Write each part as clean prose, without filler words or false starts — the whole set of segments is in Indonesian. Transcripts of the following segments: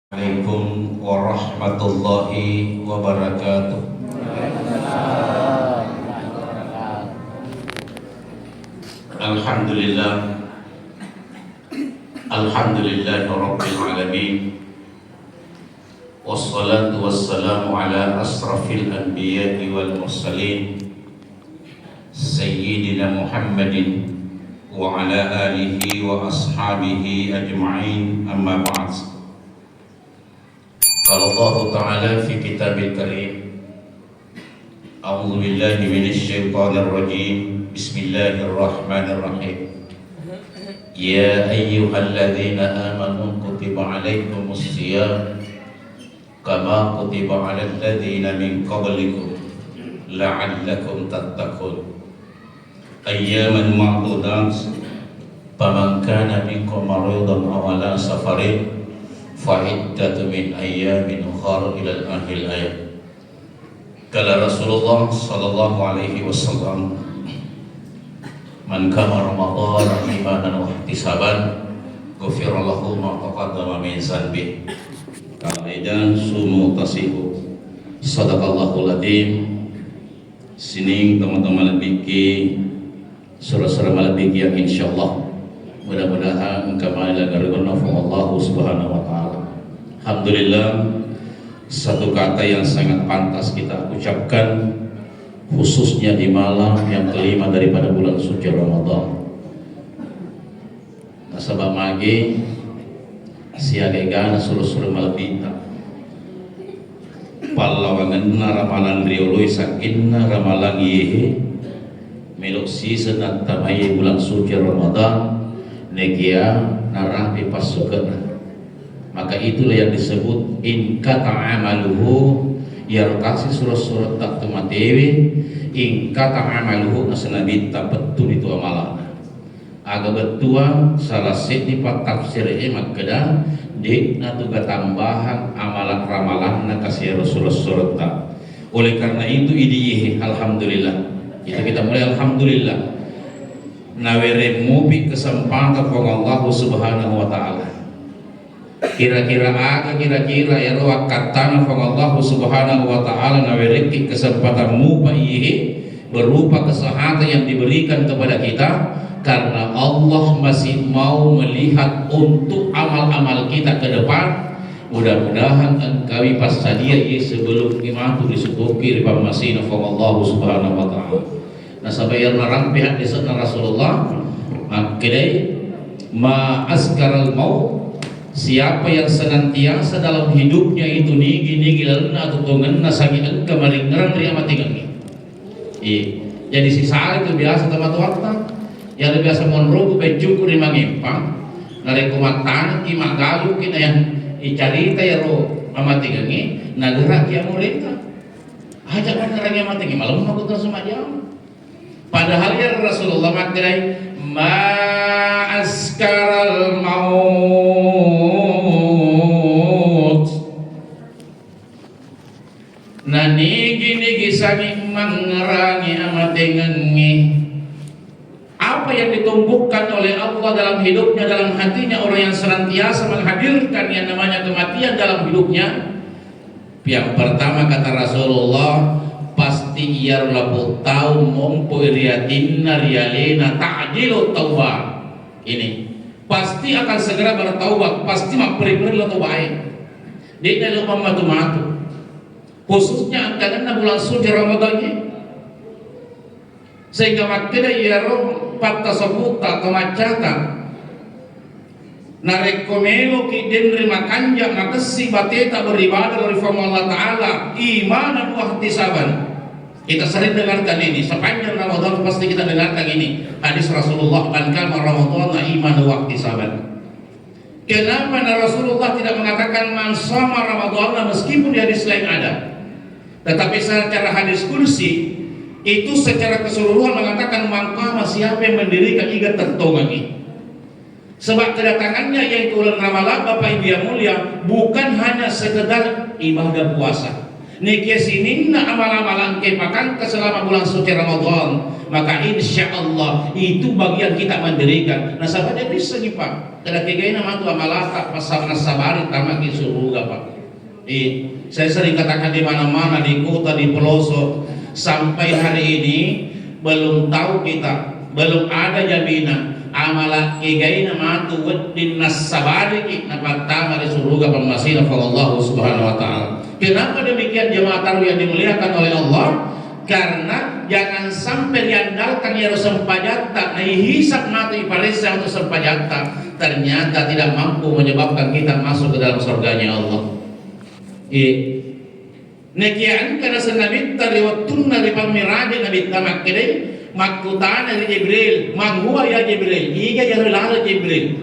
Assalamualaikum warahmatullahi wabarakatuh. Alhamdulillah, alhamdulillahi rabbil alamin. Wassalatu wassalamu ala asrafil anbiya'i wal mursalin Sayyidina Muhammadin wa ala alihi wa ashabihi ajma'in, amma ba'd. Qala Allah Ta'ala fi kitabil karim, a'udzu billahi minasy syaithanir rajim. Bismillahirrahmanirrahim. Ya ayyuhalladzina amanu kutiba 'alaikumus shiyam kama kutiba 'alal ladzina min qablikum la'allakum tattaqun. Ayyaman ma'dudat, faman kana minkum maridan aw 'ala safarin fa'iddatu min ayyamin ukhra ila akhir ayat. Kala Rasulullah sallallahu alaihi wasallam, man qama ramadhana imanan wa ihtisaban ghufira lahu ma taqaddama min dhanbi. Kaidan sumu tasihu. Sadaqallahul adzim. Sining teman-teman lebiki surah-surah malabiki yang insyaallah mudah-mudahan kembali lagi Allah subhanahu wa ta'ala. Alhamdulillah, satu kata yang sangat pantas kita ucapkan khususnya di malam yang kelima daripada bulan suci Ramadan. Nasabah magi siagegana suruh-suruh malabita pallawanganna ramalan rioloi sakinna ramalan yehe melok season atamaye bulan suci Ramadan negia narah dipasukan. Maka itulah yang disebut in kata amaluhu, ya kasih surat-surat tak tumatewi in kata amaluhu nasanabi tak betul itu amalan. Agak betua salah sini pat tafsir makada di natuga tambahan amalan ramalan nak kasih surat-surat tak. Oleh karena itu idihi alhamdulillah. Kita mulai alhamdulillah. Nawere mubi kesempatanของAllah Subhanahu wa taala. Kira-kira ya wakatanของAllah Subhanahu wa taala nawere kesempatan mubi berupa kesehatan yang diberikan kepada kita karena Allah masih mau melihat untuk amal-amal kita ke depan. Mudah-mudahan engkau pas sadia sebelum imatu disubuki riba masih ng Allah Subhanahu wa taala. Nasabayar narang pihak desa Rasulullah makidai ma askaral mau, siapa yang senantiasa dalam hidupnya itu nigi lalna atau tongan nasagi engka maring ngerang ri amatingan. Jadi si sari itu biasa temat waktu yang biasa monrogu bejuku ri mangimpang nare kumatana ki magalu kina yang icarita ya ro amatingan nagara ki amuleka aja kan ngerang amatingan malam makut semua jam. Padahal ya Rasulullah makdirai ma askaral maut nigi sami mengerangi amatengengi. Apa yang ditumbuhkan oleh Allah dalam hidupnya, dalam hatinya orang yang senantiasa menghadirkan yang namanya kematian dalam hidupnya. Yang pertama kata Rasulullah, pasti ia lalu tahu mompo riatinna rialena ta'jilu taubah. Ini pasti akan segera bertaubat, pasti mapri-pri lo taubat. Di dalam matu-matu khususnya karena bulan suci Ramadan ini, sehingga makanya ia roh patta sabuta kemacata narekomelo ki denri makanja makasi bateta beribadah dari Allah Ta'ala imanan wa ihtisaban. Kita sering dengarkan ini sepanjang Ramadan, pasti kita dengarkan ini hadis Rasulullah man qama ramadhana imanan wa ihtisaban. Kenapa Rasulullah tidak mengatakan man shama ramadhana meskipun di hadis lain ada, tetapi secara hadis kursi itu secara keseluruhan mengatakan man qama, siapa yang mendirikan iga tertongan ini. Sebab kedatangannya yang ke bulan Ramadan Bapak Ibu yang mulia bukan hanya sekedar ibadah puasa. Niki sini na amal-amalan kepakan ke selama bulan suci Ramadan maka insya Allah itu bagian kita mendirikan. Nah sahabat dia bisa nih Pak, kada kegaina matu amalata pasal nasabari tamaki surga Pak. Saya sering katakan di mana-mana, di kota, di pelosok, sampai hari ini belum tahu kita, belum ada jaminan amalan kegaina matu weddin nasabari napatama di surga pemasina Allah subhanahu wa ta'ala. Kenapa demikian jemaah tarawih yang dimuliakan oleh Allah? Karena jangan sampai diandalkan ya sempajata nah hisap mati parisa untuk sempajata ternyata tidak mampu menyebabkan kita masuk ke dalam surganya Allah. Nekian karena senabi tariwatun dari pamirade nabi tamak kede makutan dari Jibril mangua ya Jibril iga jarulala Jibril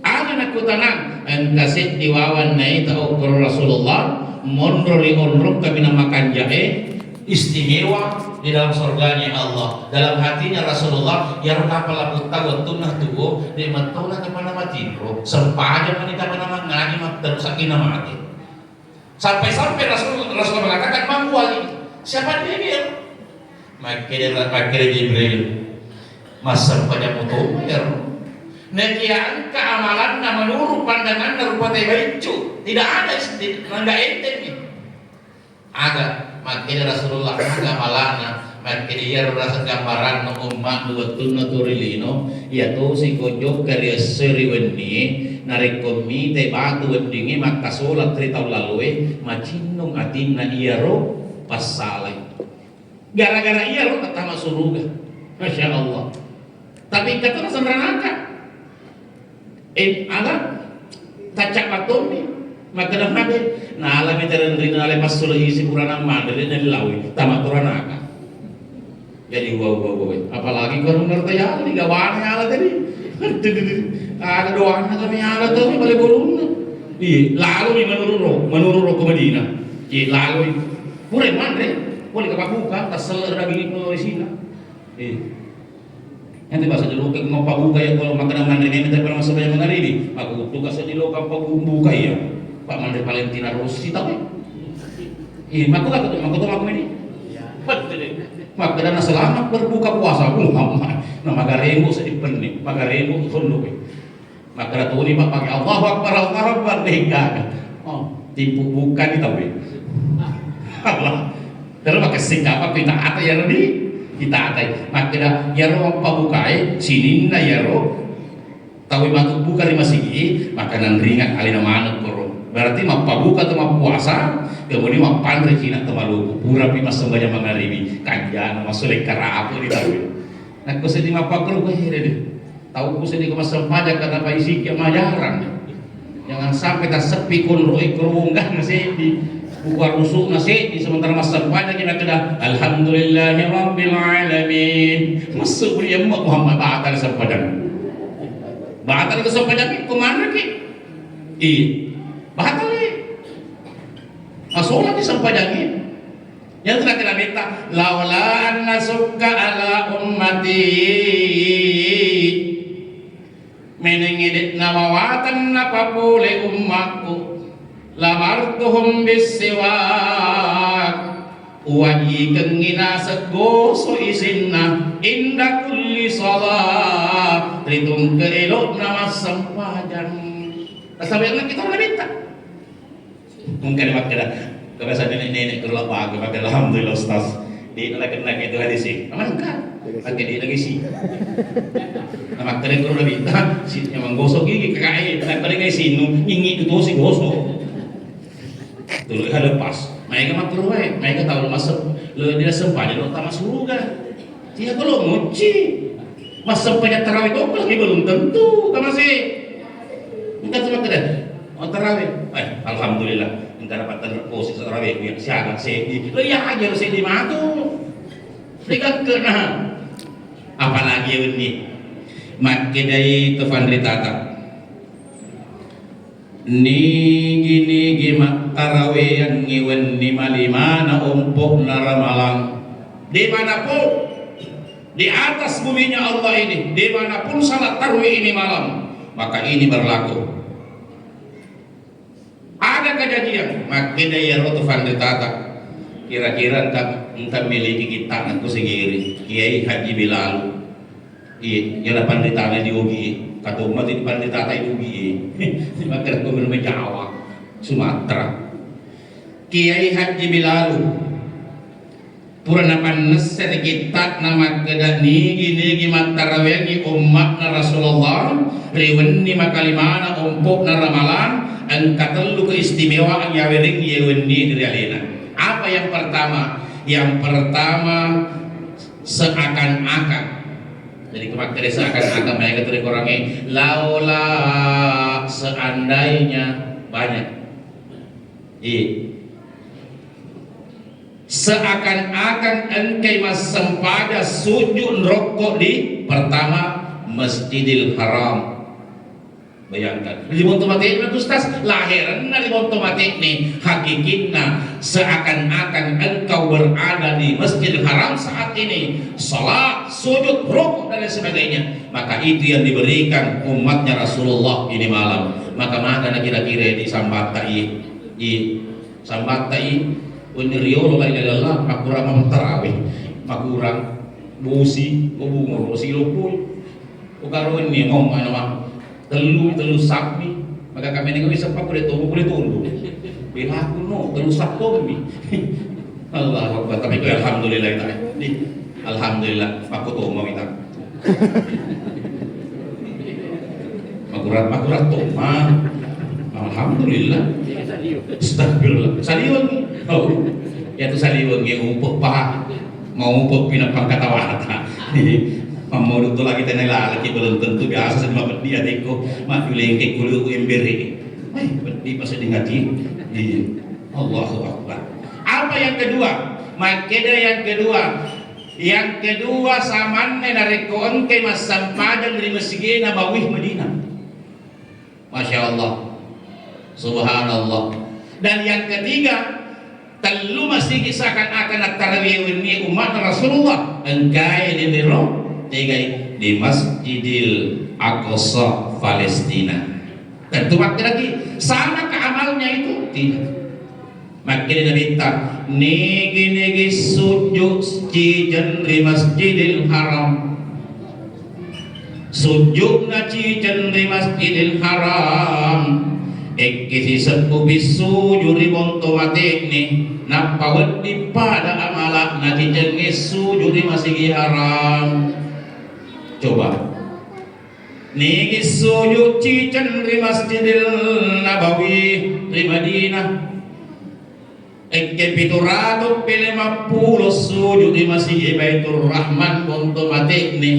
ada nakutanan engkasit diwawan nai tau Rasulullah mondori onrok kami namakan jahe istimewa di dalam surganya Allah. Dalam hatinya Rasulullah ya kapal aku tahu tunah tuh di matuna kepada mati bro sempaja wanita nama ngaji mak terus sakin mati sampai Rasulullah mengatakan mampu wali siapa dia makanya Jibril masa pada mutu ya nekian keamalan menurut pandangan rupa tebaiju tidak ada nggak ente nih ada makanya Rasulullah ngamalana makanya dia rasa gambaran umat dua tunna turilino ya tuh si kojok dari seri wendi narik komi te batu wendingi maka sholat 3 tahun lalu macinung atina iya ro pas saleh gara-gara iya ro kata masuk surga Masya Allah tapi kata rasa neraka alam tacak batumi maka dah nabe nah alam itu rina ale pasul isi kurang madre dan lawi tamat turanaka jadi wow apalagi kalau ngerti ya di gawane ala tadi ada doanya kami ala tuh balik bolong lalu di menurut ke Madinah lalu pure mandre boleh kepabuka tasel daging itu di sini nanti bahasa dulu ke mau pabuka ya kalau makanan mandiri ini tapi masa banyak mengaridi aku tugas di lokal pabuka ya Pak Mandiri Valentina Rossi tahu maku ini maka selamat berbuka puasa Muhammad nama garemu sedih pening magaremu sunduk maka tuh ini pakai Allahu Akbar dehingga tipu bukan itu Allah terus pakai singkapa kita ada ya Nabi kita atai makanya yaro pabukai sininna yaro tahu matu buka di masigi makanan ringan alina manut koro berarti mah pabuka atau mah puasa kemudian mah pandre cina temalu pura pi mas sembahnya mangaribi kanjana masulek karapu di tahu nak ko sedih mah pakro ko here deh tahu ko sedih ko mas sembahnya karena pa isi ke majaran jangan sampai tak sepi kun roi kerungan masih di buka rusuk nasi di sementara masa depannya kita kena alhamdulillahi rabbil alamin masuk dia Muhammad batal sempadan ke sempadan kemana ki batal masuk lagi sempadan yang telah kita minta laula anna sukka ala ummati menengidit nawawatan apa boleh umatku lamartuhum bisiwak waji kengina segoso isinna inda kulli salat ritung keelok nama sempadan sampai kita udah minta mungkin makanya kebiasaan nenek-nenek kerla pagi maka alhamdulillah Ustaz di nak itu hadis sih aman kan pakai di lagi sih nama keren kalau udah minta si yang menggosok gigi kakak nak paling kayak sinu ingin itu si gosok dulu kan lepas mereka mah perway mereka tahu masuk dia sempatnya lo tak masuk surga dia kalau nguci mas sempatnya tarawih kok lagi belum tentu kan masih enggak cuma kedai mau tarawih alhamdulillah enggak dapat posisi tarawih yang siaga sedi lo ya aja sedi matu dekat kena apalagi ini makidai tefandri tata nigi mak tarawih yang ngiwen ni malimana umpuk naramalang dimanapun di atas buminya Allah ini dimanapun salat tarawih ini malam maka ini berlaku ada kejadian makanya ya rotufan ditata kira-kira entah miliki kita aku sendiri Kiai Haji Bilal yang dapat ditanya di UGI kata umat di depan ditata di UGI maka aku belum Jawa Sumatera Kiai Haji Bilal purana panes kita nama kedah nigi matarawengi umat na Rasulullah riwenni makalimana umpuk na ramalan angkatelu keistimewaan yawiring yewenni dari alina. Apa yang pertama? Yang pertama seakan-akan. Jadi kemarin seakan-akan mereka tadi orangnya laula seandainya banyak. Seakan-akan engkau sempada sujud rokok di pertama Masjidil Haram. Bayangkan di otomatis itu Ustaz lahiran dari otomatis nih hakikatnya seakan-akan engkau berada di Masjidil Haram saat ini salat, sujud, rukuk dan sebagainya, maka itu yang diberikan umatnya Rasulullah ini malam. Maka kira-kira di sambatai uniriolo la ilaha illallah makurang tarawih makurang busi ngomong busi lupu ukaron ni ngom ano mah telu sakmi maka kami ni bisa pa kulit tundu bila aku no telu sakko mi Allah Akbar. Tapi ko alhamdulillah ta di alhamdulillah aku to mo kita makurat to ma alhamdulillah astagfirullah saliwang oh ya tu saliwang yang umpuk pa mau umpuk pinapang katawata mau itu lagi tenang lagi belum tentu biasa sama bedi adikku mak lengkek kuliah emberi bedi pas ngati di Allahu Akbar. Apa yang kedua? Makeda yang kedua samanne narekon ke masampadan dari Masjid Nabawi Madinah. Masya Allah, subhanallah. Dan yang ketiga telu masih seakan-akan tarawih ini umat Rasulullah engkai di di Masjidil Aqsa Palestina. Tentu lagi sama keamalnya itu tidak. Makin minta nigi sujud cijen di Masjidil Haram. Sujud na cijen di Masjidil Haram. Ekisi sepubi sujud di bonto mati ni napawat di pada amalak na cijen sujud di Masjidil Haram. Coba nigi sujud cijen di Masjidil Nabawi di Madinah. Piturado pilimapuluh sujud di Masjid Baitur Rahman untuk mati ni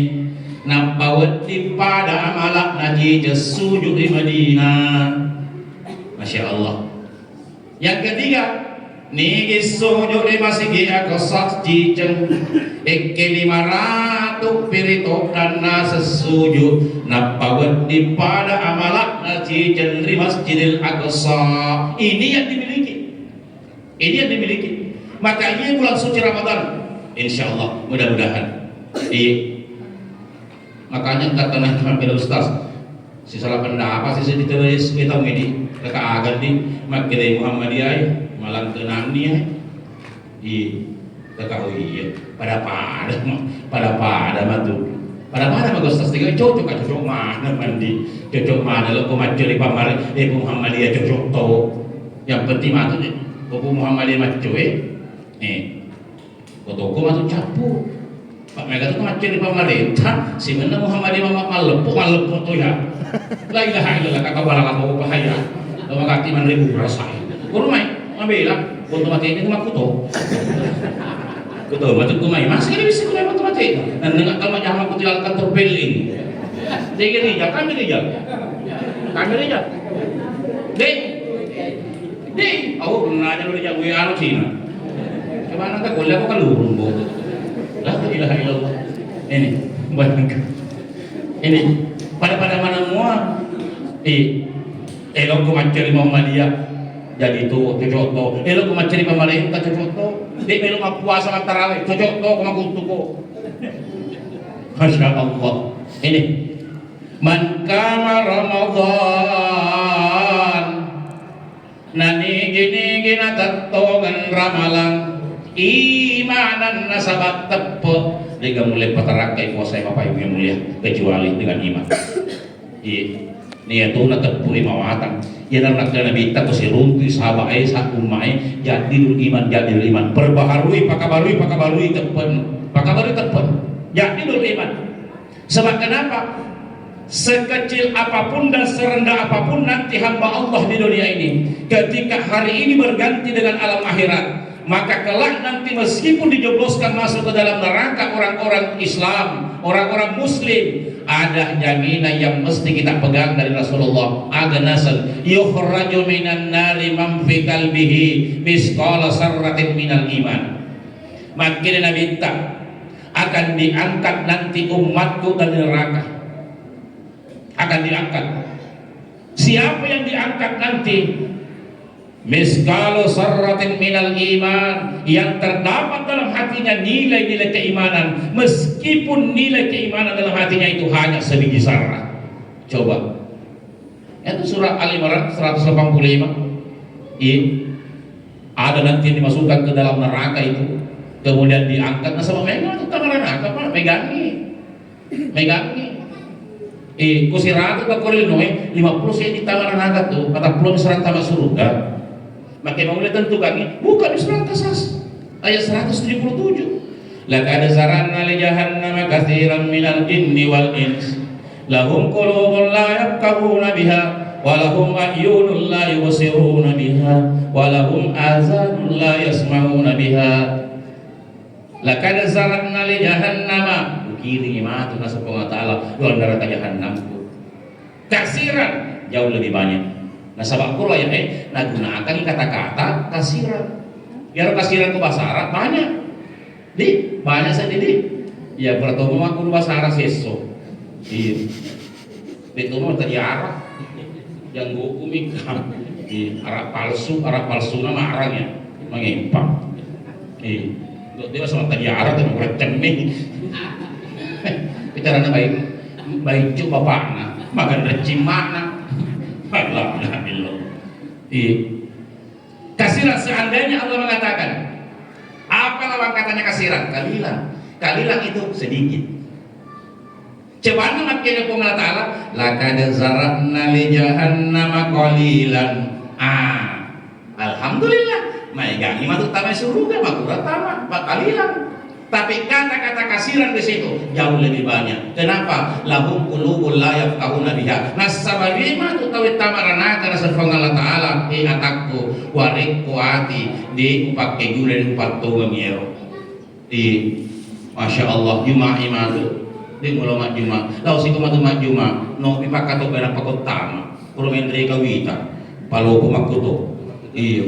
napawat di pada amalak najis sujud di Madinah. Masya Allah. Yang ketiga nigi sujud di Masjid Aqsa ciceng 500 pirito karena sesujud napawat di pada amalak najis di Masjidil Aqsa. Ini yang dimiliki. Maka ini bulan suci Ramadan, insya Allah mudah-mudahan. Makanya kata Nabi Ustaz, si salah pendapat sih ditulis kita ini kekaagan di Makkah Muhammadiyah malang tenang dia di kekawin pada matu Ustaz tiga cocok mana mandi cocok mana lo kau macam pamar Muhammadiyah cocok tau yang penting matu deh. Buku Muhammadiyah macam kotoko masuk campur. Pak mereka tu macam di pemerintah, si mana Muhammadiyah malepuk tu ya. La ilaha illallah kakak balak aku bahaya. Lama kaki 1000 rasa. Kurumai, ambil lah. Untuk mati ini tu mak kuto. Kuto macam kumai. Masih ini bisa kumai untuk mati. Dan dengan kalau macam aku tinggalkan terpeling. Jadi ni, kami dia. Deh, aku pernah aja lu jago anu Cina. Kemana tak boleh aku kan lurung bo. La ilaha illallah. Ini bayangkan. Ini pada mana semua elok ku macari Muhammadiyah jadi tu cocok to. Elok ku macari pemerintah cocok to. Dek melu puasa tarawih cocok to kuma kutuko. Masya Allah. Ini man kama Ramadan nani gini tatongan ramalan imanan nasabat tepo dia mulai patarakai puasa Bapak Ibu yang mulia kecuali dengan iman. Iya, tuh na tepo imawatan. Yan ang nagkanabita ko si runti sahabat sa umay jadi dulu iman perbaharui pakabarui tepen jadi dulu iman. Sebab kenapa? Sekecil apapun dan serendah apapun nanti hamba Allah di dunia ini, ketika hari ini berganti dengan alam akhirat, maka kelak nanti meskipun dijebloskan masuk ke dalam neraka orang-orang Islam, orang-orang Muslim, ada jaminan yang mesti kita pegang dari Rasulullah. Agnasan yukhraju minan nari man fi qalbihi misqala sarratin minal iman. Makin Nabi akan diangkat nanti umatku dari neraka. Akan diangkat. Siapa yang diangkat nanti? Misqalu sarratin minal iman, yang terdapat dalam hatinya nilai-nilai keimanan, meskipun nilai keimanan dalam hatinya itu hanya sebiji zarah. Coba. Itu surah Al-Imran 185. Ada nanti yang dimasukkan ke dalam neraka itu, kemudian diangkat. Nah, sama megang itu tangan neraka, Pak, megangi. Kusirata ka korinoy 50 saya di tangan neraka tuh, kata belum serang tamat surga. Maka mau tentukan bukan di surat Qasas ayat 177. Laqad zarana li jahannama katsiran minal jinni wal ins lahum qulubun la yafqahuna biha wa lahum a'yunun la yubsiruna biha wa lahum azanun la yasma'una biha. Laqad zarana li jahannama kiri imatu nasa Allah luar neraka jahannam kasiran jauh lebih banyak. Nah sabab kulo ya nagunakan kata-kata kasiran. Biar kasiran ke bahasa Arab banyak. Banyak saja ya bertemu aku bahasa Arab seso. Itu mah tadi Arab yang hukum ikam. Arab palsu nama arangnya mengempang. Dia sama tadi Arab itu bercemih. Bicara baik coba bapakna, makan recimana. Alhamdulillah. Kasiran seandainya Allah mengatakan apa lawan katanya kasiran? Kalilan itu sedikit. Coba makanya Allah Ta'ala laqad zara'na li jahannama qalilan. Alhamdulillah. Maegangi masuk tamai surga makura tama kalilan. Tapi kata-kata kasiran di situ jauh lebih banyak. Kenapa? Lahum qulubun la yafqahuna biha. Nasabima tu tawit tamarana kana sarfang Allah Taala atakku warik kuati di upak kegulen upak tunggang yero. Masya Allah Jumat imatu di mulama Jumat. Lau si kumatu Jumat no pipakato benak pakot tama. Kulo mendri kawita. Palo kumakuto.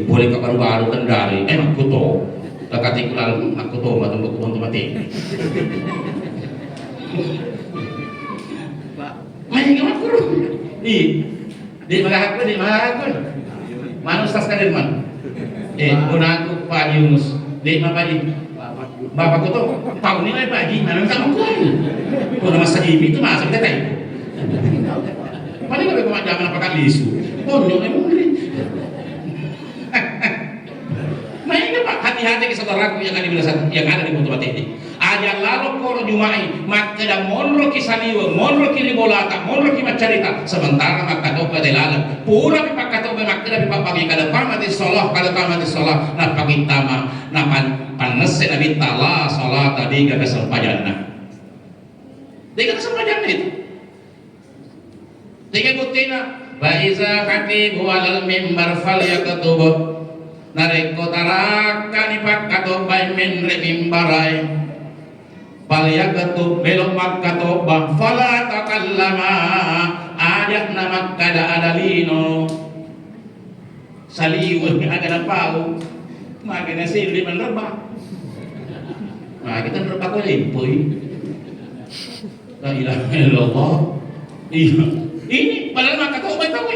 Boleh kapan baru kendari makuto. Kakati ko lang ako to matungkol ko mati. May gamat ko ro. Di magahakon. Manus tas kadir man. Una ko pa Yunus. Di mapadi. Bapak ko to. Pau ni ay padi, nanang tamang ko. Kuno mas sa imi to masa kita tayo. Pali ko kumadama na pakalisu. Ponyo ay mo rin. Hati-hati ke saudaraku yang ada di Putu Batiti. Aja lalu koro Jumai, maka da monro ki saliwa, monro ki libolata, monro ki macarita. Sementara maka dope delalan. Pura pi pakatobe maka da pi papagi kada pamati sholah, na pagitama, na panese na bitala sholat tadi gak kesempajanna. Dia kesempajanna itu. Tiga butina, baiza katibu alal mimbar fal yakatubu. Nareko tarakan ipak kato bay min remimbaray palya kato belok makato bang fala takallama ajak nama kada adalino saliwul agak pau makanya sili menerba. Nah kita menerba ko limpoy. La ilaha illallah. Ini padahal makato bay tahu.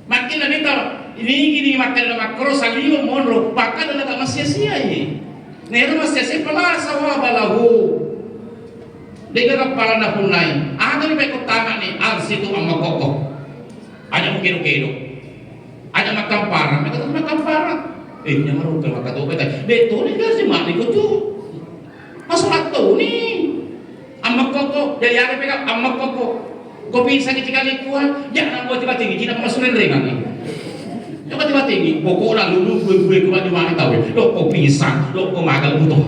Makin na dito ini makan makro saliwa monro pakai dalam tak masih sia ini. Nero masih sia pala sawa balahu. Dengan kepala na punai. Ada ni baik utama ni arsitu amma kokok. Ada mungkin kilo. Ada makam parang, mereka tu makam parang. Nya maru ke maka tuh kata betul nih kan si mak nih tuh masalah tuh nih amak koko dari hari pegang amak koko kopi sakit sekali kuat jangan buat tiba tinggi kita masukin ringan nih coba tiba tinggi pokok lalu gue di mana tahu lo kok pisang lo kok magal butuh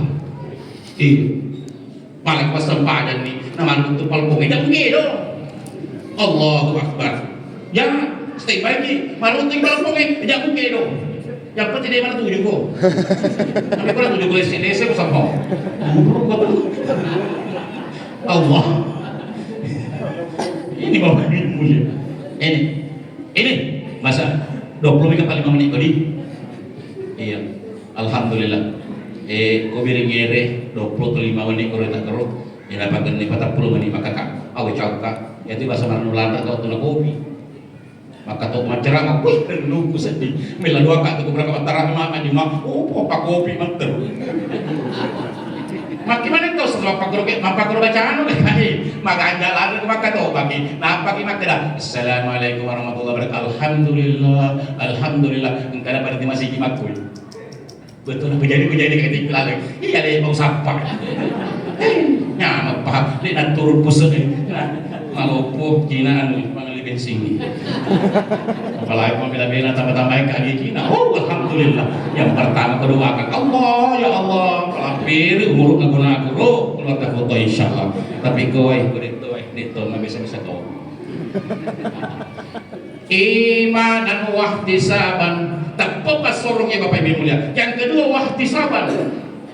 paling pas sempadan nih nama untuk palpongnya jangan dong Allahu Akbar jangan stay lagi malu untuk palpongnya jangan dong yang penting dia mana tujuh kok tapi kalau tujuh kok SDC kok sama Allah ini bapak ini mulia ini masa 20 kali 5 menit tadi iya alhamdulillah ko biring ngere 25 menit ko tak keruk ya dapat ni 40 menit maka kak awe cauka ya itu bahasa manulanda kau tuna kopi maka tuh macerama wih nunggu sedih mila dua kak tuh berapa tarah mama di mah oh apa kopi manter Makimana kau setelah pakro bacaan maka andalan maka tuh bagi nah pagi maka assalamualaikum warahmatullahi wabarakatuh alhamdulillah engkau dapat masih gimakul betul menjadi ketik lalu iya deh mau sapa nyamak paham lihat turun pusat malupu jinaan pangali bensin apalagi mau bela-bela tambah-tambahin kaki Cina alhamdulillah yang pertama kedua kan Allah ya Allah pelapir umur ngaguna aku keluar tak foto insyaallah tapi kowe itu mah bisa tahu iman dan wahtisaban tak pepas sorongnya Bapak Ibu mulia yang kedua wahtisaban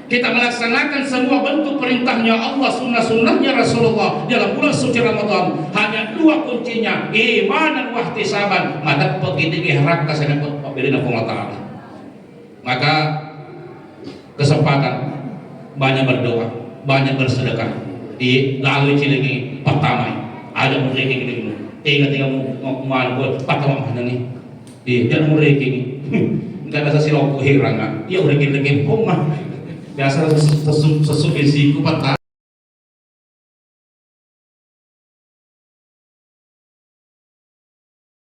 kita melaksanakan semua bentuk perintahnya Allah sunnah-sunnahnya Rasulullah dalam bulan suci Ramadan hanya dua kuncinya iman dan wahtisaban maka begitu harap kasih pemberian Allah Ta'ala maka kesempatan banyak berdoa banyak bersedekah di lalu cilengi pertama ada mereka gini tiga mau buat pertama mana nih jangan mereka ini nggak ada silok hirang iya udah gini pomah biasa sesuatu siku patah